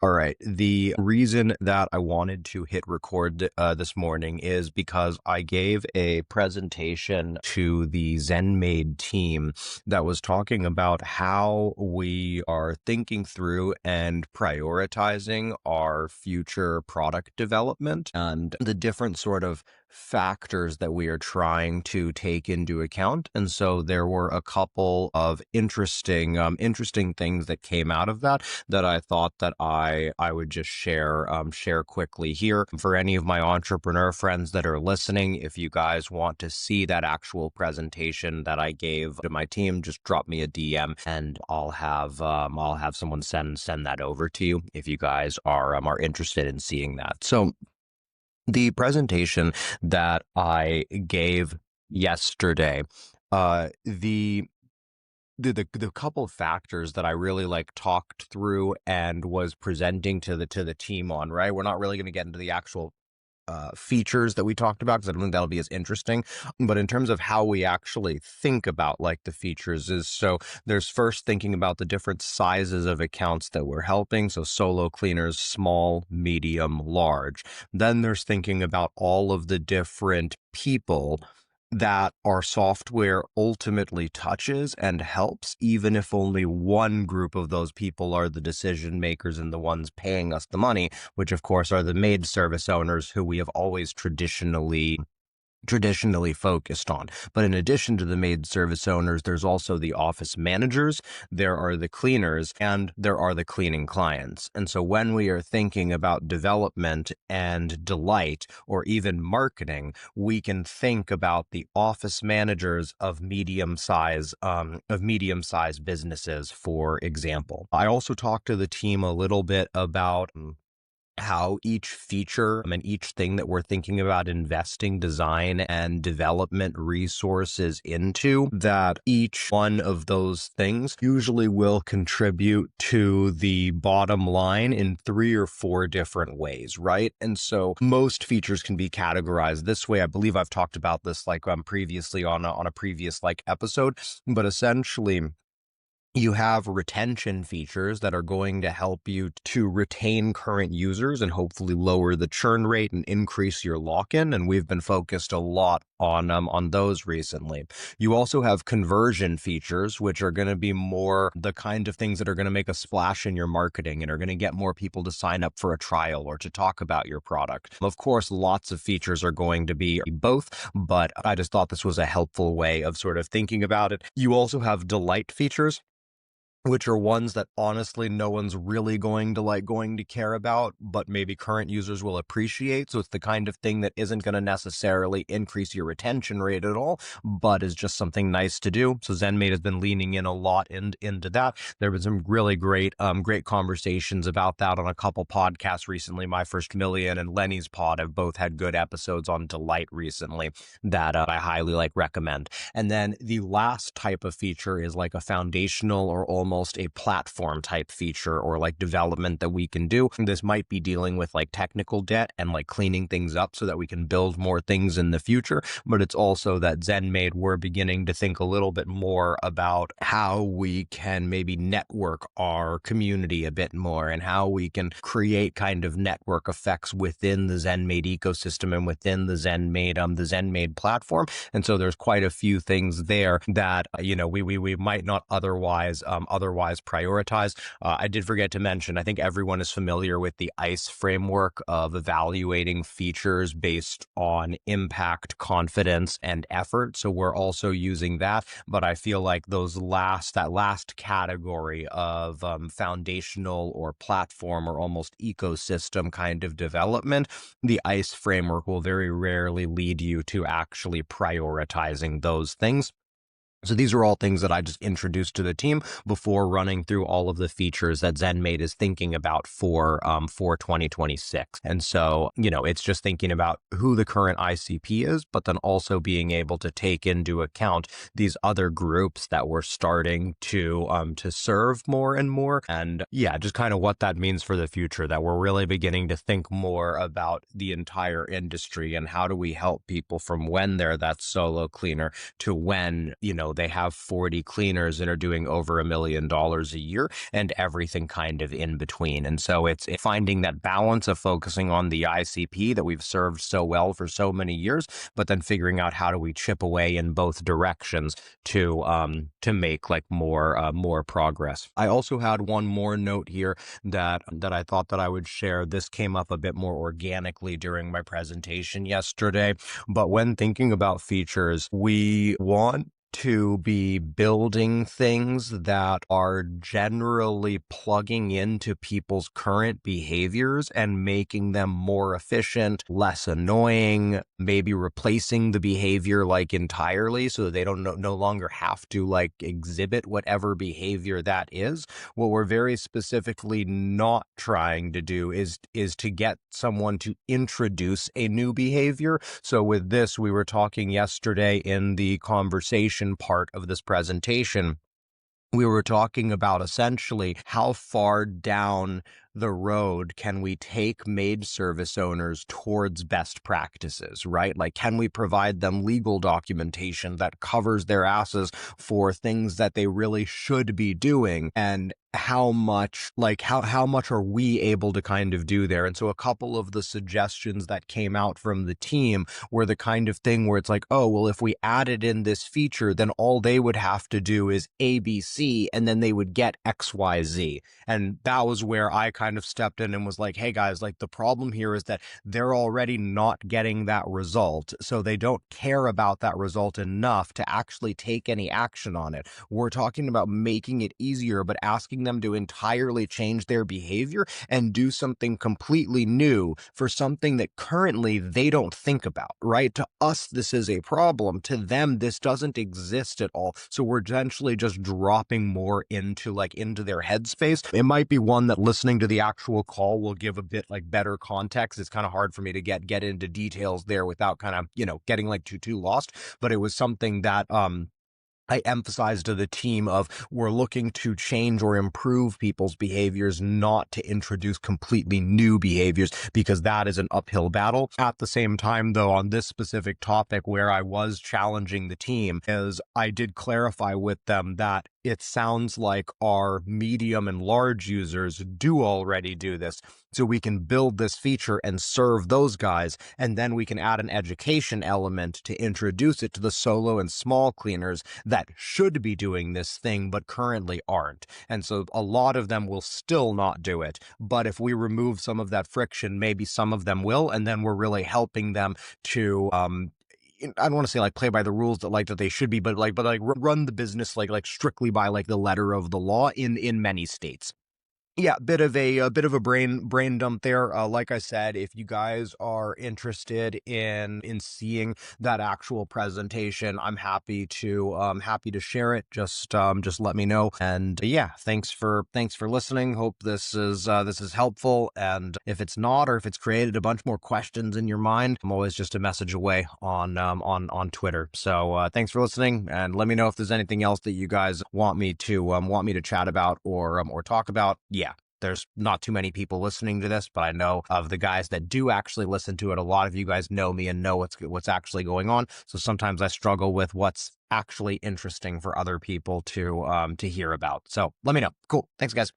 All right. The reason that I wanted to hit record this morning is because I gave a presentation to the ZenMaid team that was talking about how we are thinking through and prioritizing our future product development and the different sort of factors that we are trying to take into account. And so there were a couple of interesting things that came out of that I thought that I would just share quickly here. For any of my entrepreneur friends that are listening, if you guys want to see that actual presentation that I gave to my team, just drop me a DM and I'll have someone send that over to you if you guys are interested in seeing that. So the presentation that I gave yesterday, the couple of factors that I really talked through and was presenting to the team on, right? We're not really going to get into the actual features that we talked about because I don't think that'll be as interesting. But in terms of how we actually think about the features is, so there's first thinking about the different sizes of accounts that we're helping. So solo cleaners, small, medium, large. Then there's thinking about all of the different people that our software ultimately touches and helps, even if only one group of those people are the decision makers and the ones paying us the money, which of course are the maid service owners who we have always traditionally focused on. But in addition to the maid service owners, there's also the office managers, there are the cleaners, and there are the cleaning clients. And so when we are thinking about development and delight, or even marketing, we can think about the office managers of medium-size businesses, for example. I also talked to the team a little bit about how each feature and each thing that we're thinking about investing design and development resources into, that each one of those things usually will contribute to the bottom line in 3 or 4 different ways, right? And so most features can be categorized this way. I believe I've talked about this previously on a previous episode, but essentially you have retention features that are going to help you to retain current users and hopefully lower the churn rate and increase your lock-in. And we've been focused a lot on those recently. You also have conversion features, which are going to be more the kind of things that are going to make a splash in your marketing and are going to get more people to sign up for a trial or to talk about your product. Of course, lots of features are going to be both, but I just thought this was a helpful way of sort of thinking about it. You also have delight features, which are ones that honestly no one's really going to care about, but maybe current users will appreciate. So it's the kind of thing that isn't going to necessarily increase your retention rate at all, but is just something nice to do. So ZenMaid has been leaning in a lot into that. There have been some really great conversations about that on a couple podcasts recently. My First Million and Lenny's pod have both had good episodes on delight recently that I highly recommend. And then the last type of feature is a foundational or almost a platform type feature or development that we can do. This might be dealing with technical debt and cleaning things up so that we can build more things in the future. But it's also that ZenMaid, we're beginning to think a little bit more about how we can maybe network our community a bit more and how we can create kind of network effects within the ZenMaid ecosystem and within the ZenMaid platform. And so there's quite a few things there that we might not otherwise prioritize. I did forget to mention, I think everyone is familiar with the ICE framework of evaluating features based on impact, confidence, and effort. So we're also using that, but I feel like that last category of foundational or platform or almost ecosystem kind of development, the ICE framework will very rarely lead you to actually prioritizing those things. So these are all things that I just introduced to the team before running through all of the features that ZenMaid is thinking about for 2026. And so, it's just thinking about who the current ICP is, but then also being able to take into account these other groups that we're starting to serve more and more. And yeah, just kind of what that means for the future, that we're really beginning to think more about the entire industry and how do we help people from when they're that solo cleaner to when, they have 40 cleaners and are doing over $1 million a year, and everything kind of in between. And so it's finding that balance of focusing on the ICP that we've served so well for so many years, but then figuring out how do we chip away in both directions to make like more progress. I also had one more note here that I thought that I would share. This came up a bit more organically during my presentation yesterday, but when thinking about features, we want to be building things that are generally plugging into people's current behaviors and making them more efficient, less annoying, maybe replacing the behavior like entirely so that they don't no longer have to like exhibit whatever behavior that is. What we're very specifically not trying to do is to get someone to introduce a new behavior. So with this, we were talking yesterday in the conversation part of this presentation. We were talking about essentially how far down the road can we take maid service owners towards best practices, right? Like, can we provide them legal documentation that covers their asses for things that they really should be doing? And how much are we able to kind of do there? And so a couple of the suggestions that came out from the team were the kind of thing where it's like, oh, well, if we added in this feature, then all they would have to do is ABC, and then they would get XYZ. And that was where I kind of stepped in and was like, hey guys, like the problem here is that they're already not getting that result. So they don't care about that result enough to actually take any action on it. We're talking about making it easier, but asking them to entirely change their behavior and do something completely new for something that currently they don't think about, right? To us, this is a problem. To them, this doesn't exist at all. So we're essentially just dropping more into their headspace. It might be one that listening to the actual call will give a bit like better context. It's kind of hard for me to get into details there without kind of, getting like too lost, but it was something that, I emphasized to the team of we're looking to change or improve people's behaviors, not to introduce completely new behaviors, because that is an uphill battle. At the same time, though, on this specific topic where I was challenging the team, is I did clarify with them that it sounds like our medium and large users do already do this. So we can build this feature and serve those guys, and then we can add an education element to introduce it to the solo and small cleaners that should be doing this thing but currently aren't. And so a lot of them will still not do it. But if we remove some of that friction, maybe some of them will, and then we're really helping them to I don't want to say like play by the rules that they should be, but run the business like strictly by like the letter of the law in many states. Yeah, bit of a brain dump there. Like I said, if you guys are interested in seeing that actual presentation, I'm happy to share it. Just let me know. And yeah, thanks for listening. Hope this is helpful. And if it's not, or if it's created a bunch more questions in your mind, I'm always just a message away on Twitter. So thanks for listening, and let me know if there's anything else that you guys want me to chat about or talk about. Yeah. There's not too many people listening to this, but I know of the guys that do actually listen to it. A lot of you guys know me and know what's actually going on. So sometimes I struggle with what's actually interesting for other people to hear about. So let me know. Cool. Thanks, guys.